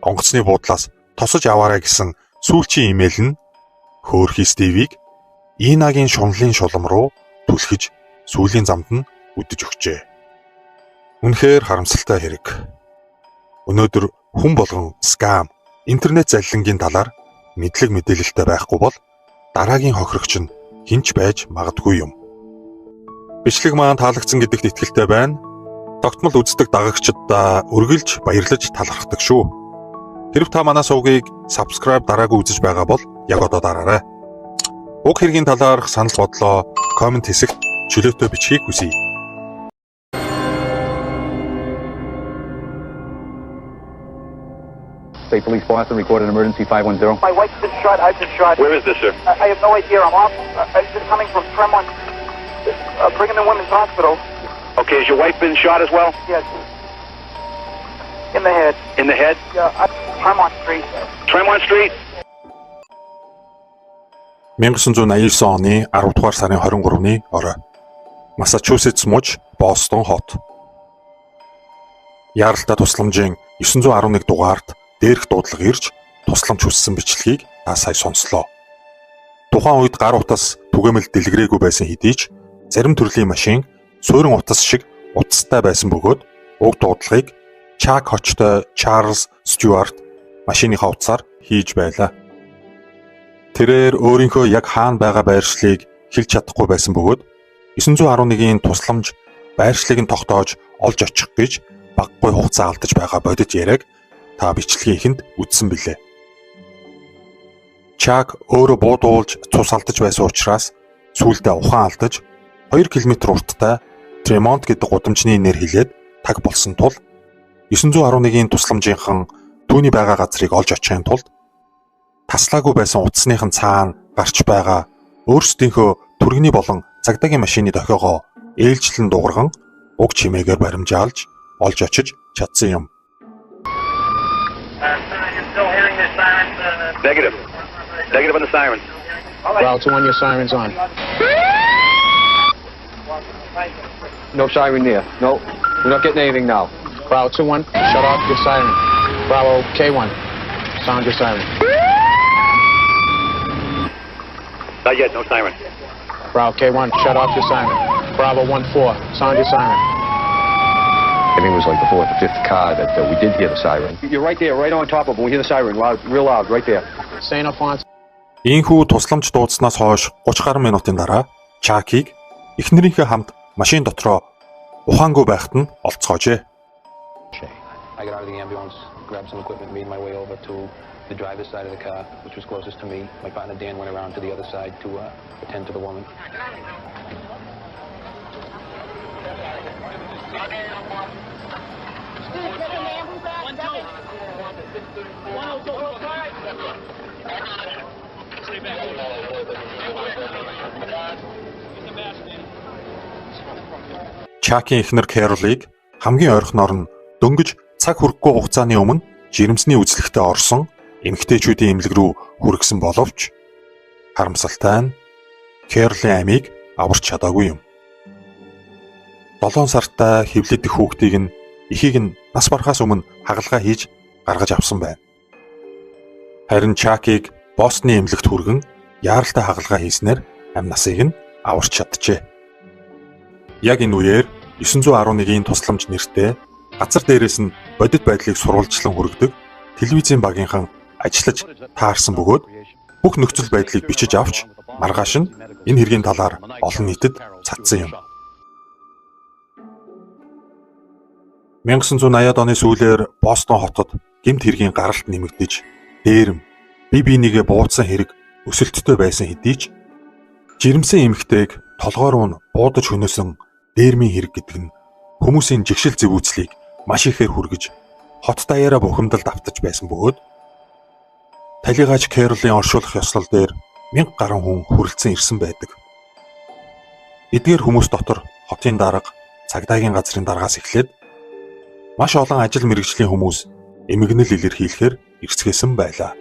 Speaker 4: онгоцны буудлаас тосож аваарай гэсэн сүүлчийн имэйл нь хөөрхий Стивийг Инагийн шунлын шулам руу түлхэж сүүлийн замд нь үдэж өгчээ. Үнэхээр харамсалтай хэрэг. Өнөөдөр хүн болгон скам, интернет залилангийн талаар мэдлэг мэдээлэлтэй байхгүй бол дараагийн хохирогч нь хинч байж магадгүй юм. Бичлэг маань таалагдсан гэдэгт итгэлтэй байна. Тогтмол үздэг дагагчдаа үргэлж баярлаж талархдаг шүү. Хэрв та манай сувгийг subscribe дараагүй үзэж байгаа бол яг одоо дараарай. Уг хэргийн талаарх санал бодлоо комент хэсэгт чөлөөтэй бичгийг хүсье.
Speaker 12: State Police Boston recorded emergency 510.
Speaker 5: My wife's been shot. I've been shot.
Speaker 12: Where is this, sir?
Speaker 5: I have no idea. I'm off. I've been coming from Tremont, Brigham and Women's Hospital.
Speaker 12: Okay, has your wife been shot as well?
Speaker 5: Yes. In the head.
Speaker 12: In the head?
Speaker 5: Yeah, Tremont Street.
Speaker 12: Tremont Street?
Speaker 4: 1989 оны 10 дугаар сарын 23-ны орой. Массачусетс муж Бостон хот. Яаралтай тусламжийн 911 дугаард дээрх дуудлага ирж тусламж хүссэн бичлэгийг та сая сонслоо. Тухайн үед гар утас түгээмэл дэлгэрээгүй байсан хэдий ч зарим төрлийн машин суурин утас шиг утастай байсан бөгөөд уг дуудлагыг Чак хочтой Чарлз Стюарт машиныхаа утсаар хийж байлаа. Тэрээр өөрийнхөө яг хаана байгаа байршлыг хэлж чадахгүй байсан бөгөөд 911-ийн тусламж байршлыг нь тогтоож олж очих гэж баггүй хугацаа алдаж байгаа бодит яриаг та бичлэгийн эхэнд үзсэн билээ. Чак өөрөө буудуулж цус алдаж байсан учраас сүүлдээ ухаан алдаж 2 км урттай Тремонт гэдэг гудамжны нэр хэлээд таг болсон тул 911-ийн тусламжийнхан түүний байгаа газрыг олж очихын тулд таслаагүй байсан утасныхан цаана гарч байгаа өөрсдийнхөө түргэний болон цагдаагийн машины дохиогоо ээлжлэн дуурган уг чимээгээр баримжаалж олж очиж чадсан юм.
Speaker 12: Negative. Negative on the sirens.
Speaker 13: Route 2 on your sirens on.
Speaker 12: No siren there. No. We're not getting anything now.
Speaker 13: Bravo 2-1, shut off your siren. Bravo K1, Sound your siren.
Speaker 12: Not yet, no siren.
Speaker 13: Bravo K1, shut off your siren. Bravo 1-4, sound your siren.
Speaker 12: I think it was like the fourth or fifth car that we did hear the siren. You're right there, right on top of them. We hear the siren, loud, real loud, right there.
Speaker 13: Say no fonts.
Speaker 4: Ийхүү тусламж дуудснаас хойш 30 гаруй минутын дараа Чакийг эхнэрийнхээ хамт машин дотроо ухаангүй байхад нь олцгоожээ.
Speaker 13: I got out of the ambulance, grabbed some equipment, made my way over to the driver's side of the car, which was closest to me. My partner Dan went around to the other side to attend to the woman.
Speaker 4: Чакийн эхнэр Кэролыг хамгийн ойрхоноор нь дөнгөж цаг хүрэхгүй хугацааны өмнө жирэмсний үзлэгтээ орсон эмэгтэйчүүдийн эмнэлэг рүү хүргэсэн боловч харамсалтай нь Кэролийн амийг аварч чадаагүй юм. 7 сартаа хэвлэдэх хүүхдийг нь эхийг нь нас барахаас өмнө хагалгаа хийж гаргаж авсан байна. Харин Чакийг Бостны эмнэлэгт хүргэн яаралтай хагалгаа хийснээр амь насыг нь аварч чаджээ. Яг энэ үеэр 911-ийн тусламж нэртэй газар дээрээс нь бодит байдлыг сурвалжлан хүргэдэг телевизийн багийнхан ажиллаж таарсан бөгөөд бүх нөхцөл байдлыг бичиж авч маргааш нь энэ хэргийн талаар олон нийтэд цацсан юм. 1980-ад оны сүүлээр Бостон хотод гэмт хэргийн гаралт нэмэгдэж дээрэм бие биенийгээ буудсан хэрэг өсөлттэй байсан хэдий ч жирэмсэн эмэгтэйг толгой руу нь буудаж хөнөөсөн дээрмийн хэрэг гэдэг нь хүмүүсийн жигшил зэвүүцлийг маш ихээр хүргэж хот даяараа бухимдалд автаж байсан бөгөөд талигаач Кэролийн оршуулах ёслол дээр 1000 гаруй хүн хүрэлцэн ирсэн байдаг. Эдгээр хүмүүс дотор хотын дарга, цагдаагийн газрын даргаас эхлээд маш олон ажил мэргэжлийн хүмүүс эмгэнэл илэрхийлэхээр ирцгээсэн байлаа.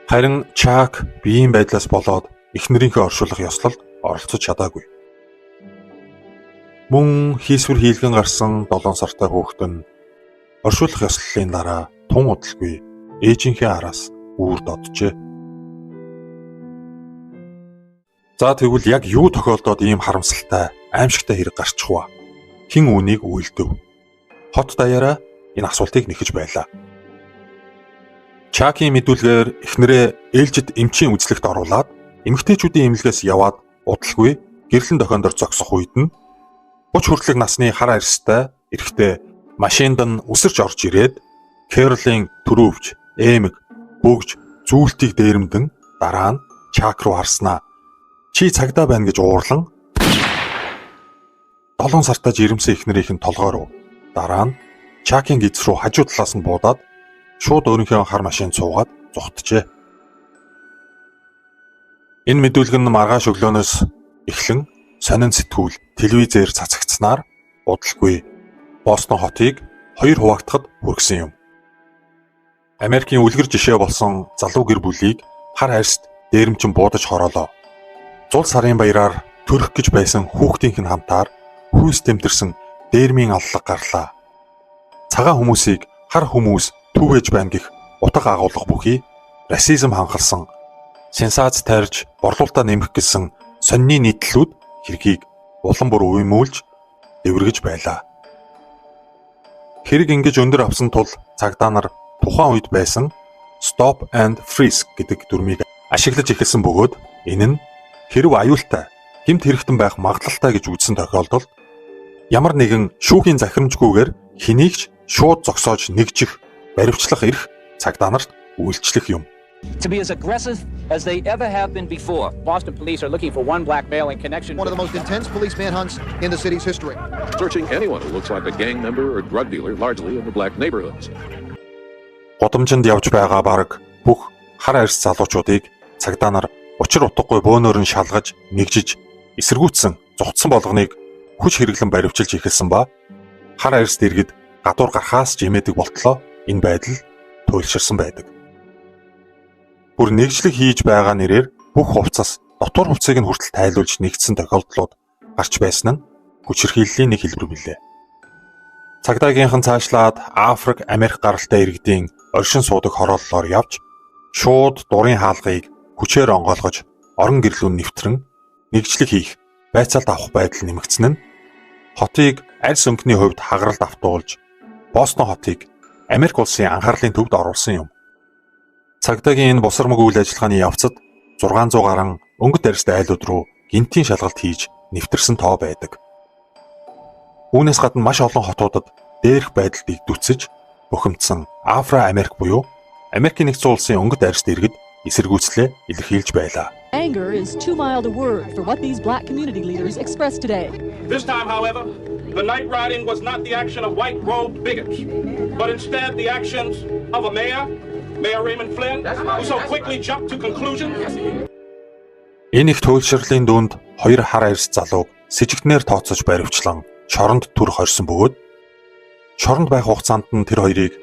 Speaker 4: Харин Чак биеийн байдлаас болоод эхнэрийнхээ оршуулах ёслолд оролцож чадаагүй. Мөн хийсвэр хийлгэн гарсан 7 сартай хүүхэд нь оршуулах ёслолын дараа тун удалгүй ээжийнхээ араас үүр доджээ. За тэгвэл яг юу тохиолдоод ийм харамсалтай, аимшигтай хэрэг гарчих вэ? Хэн үүнийг үйлдэв? Хот даяараа энэ асуултыг нэхэж байлаа. Чакийн мэдүүлгээр эхнэрээ ээлжид эмчийн үзлэгт оруулаад эмэгтэйчүүдийн эмнэлгээс яваад удалгүй гэрлэн дохиондор зогсох үед нь 30 хүртэлх насны хар арьстай эрэгтэй машинд нь үсэрч орж ирээд Кэролийн төрөвж, эмэг, бөгж, зүйлтийг дээрэмдэн дараа нь Чак руу харснаа. Чи цагдаа байна гэж уурлан 7 сартаа жирэмсэн эхнэрийнх нь толгой руу дараа нь Чакийн гиз рүү хажуу талаас нь буудаад шууд өөрийнхөө хар машин цуугаад зүхтжээ. Энэ мэдүүлэг нь маргааш өглөөнөөс эхлэн сонин сэтгүүл телевизээр цацагдсанаар удалгүй Бостон хотыг 2 хуваагдахад хүргэсэн юм. Америкийн үлгэр жишээ болсон залуу гэр бүлийг хар арьст дээрэмчин буудаж хороолоо. Зул сарын баяраар төрөх гэж байсан хүүхдийнх нь хамтаар хүйс тэмтэрсэн дээрмийн аллаг гарлаа. Цагаан хүмүүсийг хар хүмүүс түүгэж байна гэх утга агуулга бүхий расизм ханхалсан сенсац тарьж борлуулалтаа нэмэх гэсэн сонины нийтлүүд хэргийг улам бүр уймуулж дэвргэж байлаа. Хэрэг ингэж өндөр авсан тул цагдаа нар тухайн үед байсан Stop and Frisk гэдэг дүрмийг ашиглаж эхэлсэн бөгөөд энэ нь хэрв аюултай, гэмт хэрэгтэн байх магадлалтай гэж үзсэн тохиолдолд ямар нэгэн шүүхийн захирамжгүйгээр хэнийг ч шууд зогсоож нэгжих, баривчлах эрх цагдаа нарт үйлчлэх юм.
Speaker 14: To be as aggressive as they ever have been before. Boston police are looking for one black male in connection.
Speaker 15: One of the most intense police manhunts in the city's history.
Speaker 16: Searching anyone who looks like a gang member or drug dealer, largely in the black neighborhoods.
Speaker 4: Годомжинд явж байгаа бараг бүх хар арьс залуучуудыг цагдаа нар учир утгагүй бөөнөөр нь шалгаж, нэгжиж, эсэргүүцсэн, зүхтсан болгоныг хүч хэрэглэн баривчилж эхэлсэн ба хар арьс дэргэд гадуур гарахаас жимээдэг болтлоо энэ байдал туйлширсан байдаг. Бүр нэгжлэг хийж байгаа нэрээр бүх хувцас дотор хувцсыг нь хүртэл тайлуулж нэгдсэн тохиолдлууд гарч байсан нь хүчирхийллийн нэг хэлбэр билээ. Цагдаагийнхан цаашлаад Африк, Америк гаралтай иргэдийн оршин суудаг хорооллоор явж шууд дурын хаалгыг хүчээр онгойлгож орон гэрлүүн нэвтрэн нэгжлэг хийх, байцаалт авах байдал нэмэгдсэн нь хотыг арьс өнгөний хувьд хагаралд автуулж Бостон хотыг Америк улсын анхаарлын төвд оруулсан юм. Цагдаагийн энэ босармаг үйл ажиллагааны явцад 600 гаруй өнгөт арьстай айлууд руу гинтийн шалгалт хийж нэвтэрсэн тоо байдаг. Үүнээс гадна маш олон хотуудад дээрх байдалд игдүүцэж бухимдсан Афро-Америк буюу Америкийн нэгдсэн улсын өнгөт арьсд иргэд эсэргүүцлээ илэрхийлж байлаа.
Speaker 17: Anger is too mild a word for what these black community leaders expressed today.
Speaker 18: This time, however, the night riding was not the action of white-robed bigots, but instead the actions of a mayor, Mayor Raymond Flynn, who so quickly jumped to conclusions.
Speaker 4: Энэ их туйлшрлын дүнд хоёр хар арьс залууг сэжигтнээр тооцож баривчлан чоронд түр хорьсон бөгөөд чоронд байх хугацаанд нь тэр хоёрыг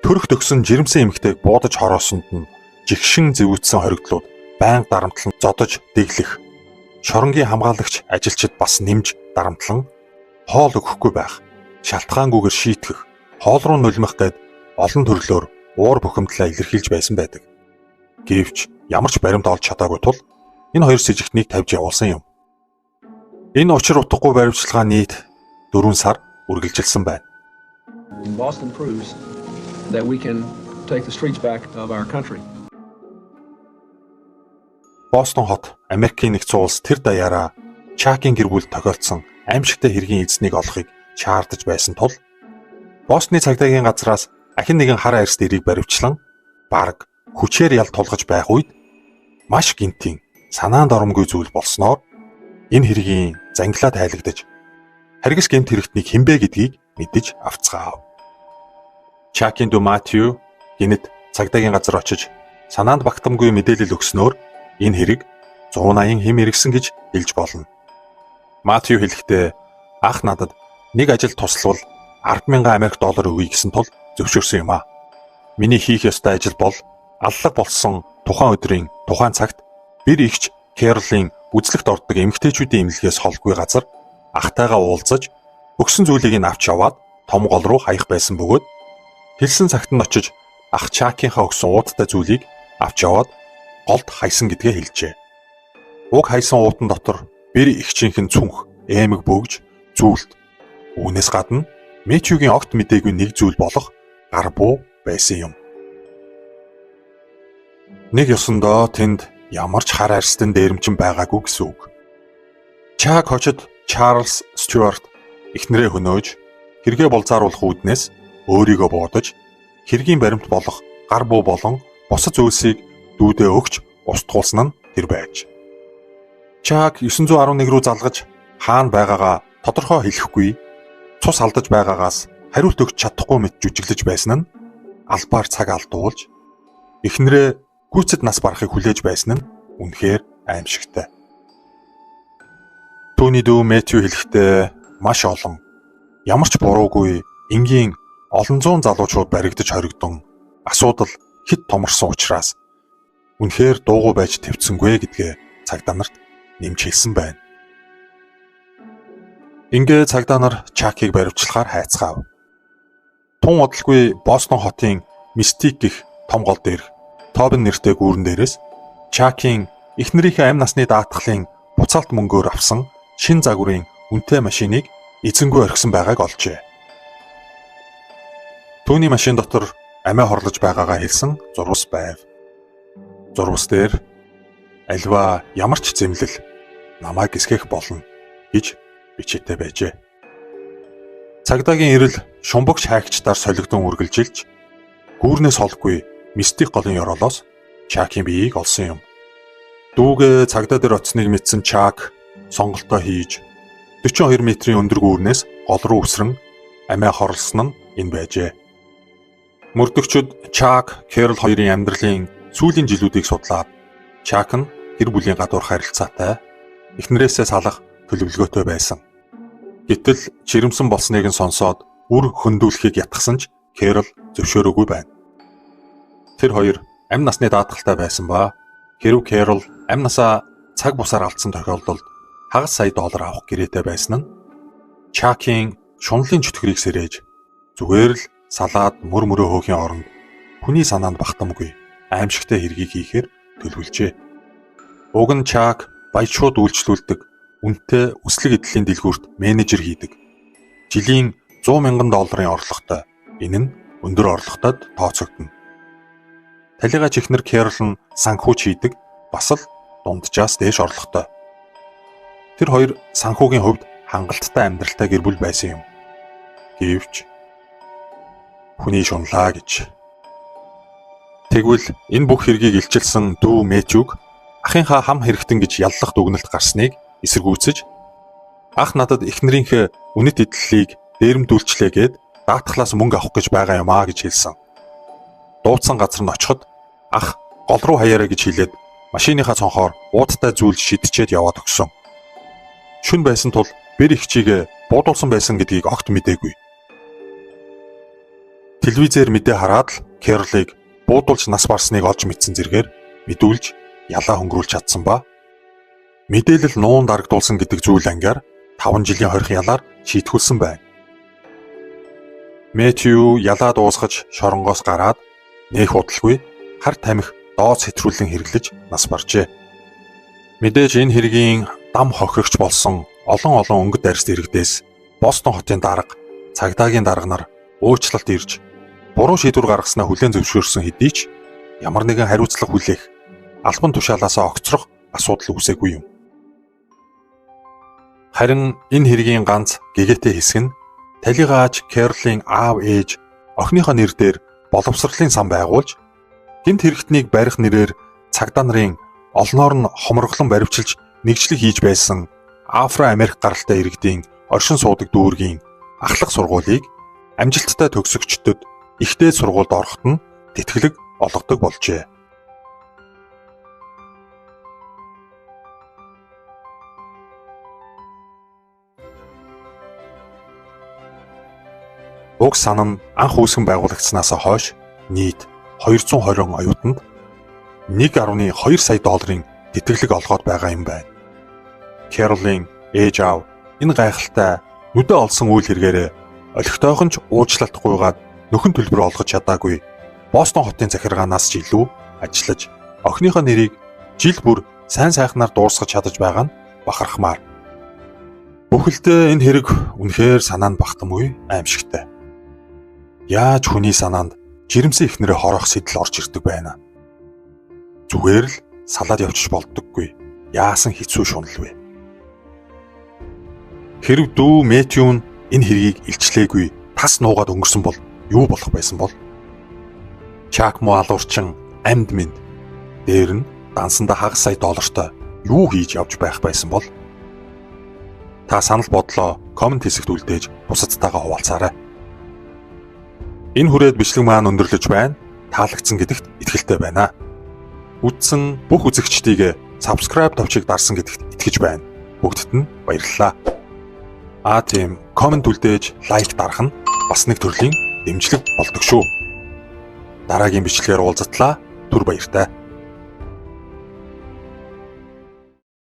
Speaker 4: төрөх төгсөн жирэмсэн эмэгтэйг буудаж хороосонд нь жигшин зэвүүцсэн хоригдлууд байнга дарамтлан зодож дэглэх, шоронгийн хамгаалагч ажилчид бас нэмж дарамтлан хоол өгөхгүй байх, шалтгаангүйгээр шийтгэх, хоол руу нулимах гээд олон төрлөөр уур бухимдлаа илэрхийлж байсан байдаг. Гэвч ямар ч баримт олж чадаагүй тул энэ хоёр сэжигтнийг тавьж явуулсан юм. Энэ учир утгагүй баримтчилгаа нийт 4 сар үргэлжилсэн байна.
Speaker 8: Boston proves that we can take the streets back of our country.
Speaker 4: Бостон хот Америкийн нэгдсэн улс тэр даяараа Чакийн гэр бүл тохиолдсон аимшигтай хэргийн эзнийг олохыг чаардаж байсан тул Бостны цагдаагийн газраас ахин нэгэн хар арьс дэрийг баривчлан бараг хүчээр ял тулгаж байх үед маш гинтийн санаанд оромгүй зүйл болсноор энэ хэргийн зангилаа тайлагдаж харгас гэмт хэрэгтнийг хинбэ гэдгийг мэдэж авцгаав. Чакийн дүү Матью гинэд цагдаагийн газар очиж санаанд багтамгүй мэдээлэл өгснөөр энэ хэрэг 180 хэм иргсэн гэж хэлж болно. Матью хэлэхдээ ах надад нэг ажил туславал 10,000 Америк доллар өгье гэсэн тул зөвшөөрсөн юм а. Миний хийх ёстой ажил бол аллаг болсон тухайн өдрийн тухайн цагт бэр ихч Кэролийн үзлэгт ордог эмэгтэйчүүдийн эмнэлгээс холгүй газар ахтайгаа уулзаж өгсөн зүйлийг нь авч яваад том гол руу хаях байсан бөгөөд хэлсэн цагт нь очиж ах Чакийнхаа өгсөн ууттай зүйлийг авч яваад голд хайсан гэдгээ хэлжээ. Уг хайсан уутан дотор бэр ихчийнхэн цүнх, эмэг бөгж, зүйлт. Үүнээс гадна Мэтьюгийн огт мэдээгүй нэг зүйл болох гар буу байсан юм. Нэг ёсондоо тэнд ямар ч хар арьстан дээрэмчин байгаагүй гэсэн үг. Чак хожид Чарльз Стюарт эхнэрээ хөнөөж хэрэгээ болзааруулах үүднээс өөрийгөө буудаж хэргийн баримт болох гар буу болон бусад зүйлсийг дүүдээ өгч устгуулсан нь тэр байж. Чак 911 рүү залгаж хаана байгаагаа тодорхой хэлэхгүй, цус алдаж байгаагаас хариулт өгч чадахгүй мэт жүжиглэж байсан нь албаар цаг алдуулж эхнэрээ гүйцэд нас барахыг хүлээж байсан нь үнэхээр аимшигтай. Түүний дүү Мэтью хэлэхдээ маш олон ямар ч буруугүй энгийн олон зуун залуучууд баригдаж хоригдсон асуудал хэд томорсон учраас үнэхээр дуугүй байж твцсэнгүй гэдгээ цагдаа нарт нэмж хэлсэн байна. Ингээ цагдаа нар Чакийг баривчлахаар хайцгаав. Тун удалгүй Бостон хотын Мистик гэх том гол дээрх Тобин нэртэй гүүрэн дээрээс Чакийн эхнэрийнхээ амь насны даатгалын буцаалт мөнгөөр авсан шин загварын үнэтэй машиныг эзэнгүй орхисон байгааг олжээ. Түүний машин дотор амиа хорлож байгаагаа хэлсэн зурвас байв. Зурвас дээр альва ямар ч зэмлэл намайг гисгэх болно гэж бичээтэй байжээ. Цагдаагийн ирэл шумбагч хайгчдаар солигдсон үргэлжилж гүүрнээс холгүй Мистик голын ёроолоос Чакийн биеийг олсон юм. Дүүгээ цагдаа дээр очсныг мэдсэн Чак сонголтоо хийж 42 метрийн өндөр гүүрнээс гол руу үсрэн амиа хорлсон нь энэ байжээ. Мөрдөгчд Чак, Кэрол хоёрын амьдралын сүүлийн жилүүдийг судлаад Чак нь гэр бүлийн гадуур харилцаатай эхнэрээсээ салах төлөвлөгөөтэй байсан. Гэтэл жирэмсэн болсныг нь сонсоод үр хөндүүлэхийг ятгсан ч Кэрол зөвшөөрөөгүй байна. Тэр хоёр амь насны даатгалтай байсан ба хэрв Кэрол амь насаа цаг бусаар алдсан тохиолдолд хагас сая доллар авах гэрээтэй байсан нь Чакийн шунлын чөтгөрийг сэрээж зүгээр л салаад мөр мөрөө хөөхийн оронд хүний санаанд багтамгүй аимшигтай хэргийг хийхээр төлөвлөжээ. Уг нь Чак баяж шууд үйлчлүүлдэг үнэтэй үслэг эдлийн дэлгүүрт менежер хийдэг. Жилийн $100,000 орлоготой. Энэ нь өндөр орлоготойд тооцогдно. Талигач эхнэр Кэрол нь санхүүч хийдэг, бас л дунджаас дээш орлоготой. Тэр хоёр санхүүгийн хувьд хангалттай амьдралтай гэр бүл байсан юм. Гэвч хүний шунлаа гэж. Тэгвэл энэ бүх хэргийг илчилсэн дүү Мэтьюг ахынхаа хам хэрэгтэн гэж яллах дүгнэлт гарсныг эсэргүүцэж ах надад эхнэрийнхээ үнэт эдлэлийг дээрэмдүүлчлээ гэд даатгалаас мөнгө авах гэж байгаа юм аа гэж хэлсэн. Дуудсан газар нь очиход ах гол руу хаяараа гэж хэлээд машиныхаа цонхоор уудтай зүйл шидчихэд яваад өгсөн. Шүн байсан тул бэр ихчийг буудуулсан байсан гэдгийг огт мэдээгүй. Телевизээр мэдээ хараад л Кэролыг буудуулж нас барсныг олж мэдсэн зэргээр мэдүүлж ялаа хөнгөрүүлж чадсан ба мэдээлэл нуун дарагдуулсан гэдэг зүйл ангиар 5 жилийн хорих ялаар шийтгүүлсэн байна. Мэтью ялаа дуусгаж шоронгоос гараад нээх удалгүй хар тамхи дооц хэтрүүлэн хэрэглэж нас баржээ. Мэдээж энэ хэргийн дам хохирогч болсон олон өнгөт арьс дэрэгдээс Бостон хотын дарга, цагдаагийн дарга нар уучлалт ирж буруу шийдвэр гаргаснаа хүлээн зөвшөөрсөн хэдий ч ямар нэгэн хариуцлага хүлээх албан тушаалаасаа огцрох асуудал үүсээгүй юм. Харин энэ хэргийн ганц гэгээтэй хэсэг нь талигаач Кэролийн аав ээж охиныхоо нэр дээр боловсролын сан байгуулж гэмт хэрэгтнийг барих нэрээр цагдаа нарын олноор нь хомроглон баривчилж нэгжлэг хийж байсан Афро-Америк гаралтай иргэдийн оршин суудаг дүүргийн ахлах сургуулийг амжилттай төгсөгчдөд ихтэй сургуульд ороход нь тэтгэлэг олгодог болжээ. Уг сан нь анх үүсгэн байгуулагдсанаас хойш нийт 220 оюутанд $1.2 сая тэтгэлэг олгоод байгаа юм байна. Кэролийн ээж аав энэ гайхалтай нүдэ олсон үйл хэрэгээрээ олигтойхон ч уучлалт гуйгаад нөхөн төлбөр олгож чадаагүй Бостон хотын захиргаанаас ч илүү ажиллаж охиныхоо нэрийг жил бүр сайн сайхнаар дуусгаж чадаж байгаа нь бахархмаар. Бүхэлдээ энэ хэрэг үнэхээр санаанд багтамгүй аимшигтай. Яаж хүний санаанд жирэмсэн ихнэрээ хорох сэтэл орж ирдэг байна. Зүгээр л салаад явчих болдоггүй. Яасан хэцүү шунал вэ? Хэрв дүү Мэтью нь энэ хэргийг илчлээгүй тас нуугаад өнгөрсөн бол юу болох байсан бол? Чак мо алуурчин амьд минь дээр нь дансанда хагас сая доллартай юу хийж явж байх байсан бол? Та санал бодлоо комент хэсэгт үлдээж бусадтайгаа хуваалцаарай. Энэ хүрээд бичлэг маань өндөрлөж байна. Таалагдсан гэдэгт итгэлтэй байна. Үзсэн бүх үзэгчдийг subscribe товчийг дарсан гэдэгт итгэж байна. Бүгдд нь баярлалаа. Тийм комент үлдээж лайк дарах нь бас нэг төрлийн дэмжлэг болдог шүү. Дараагийн бичлэгээр уулзтлаа. Түр баяртай.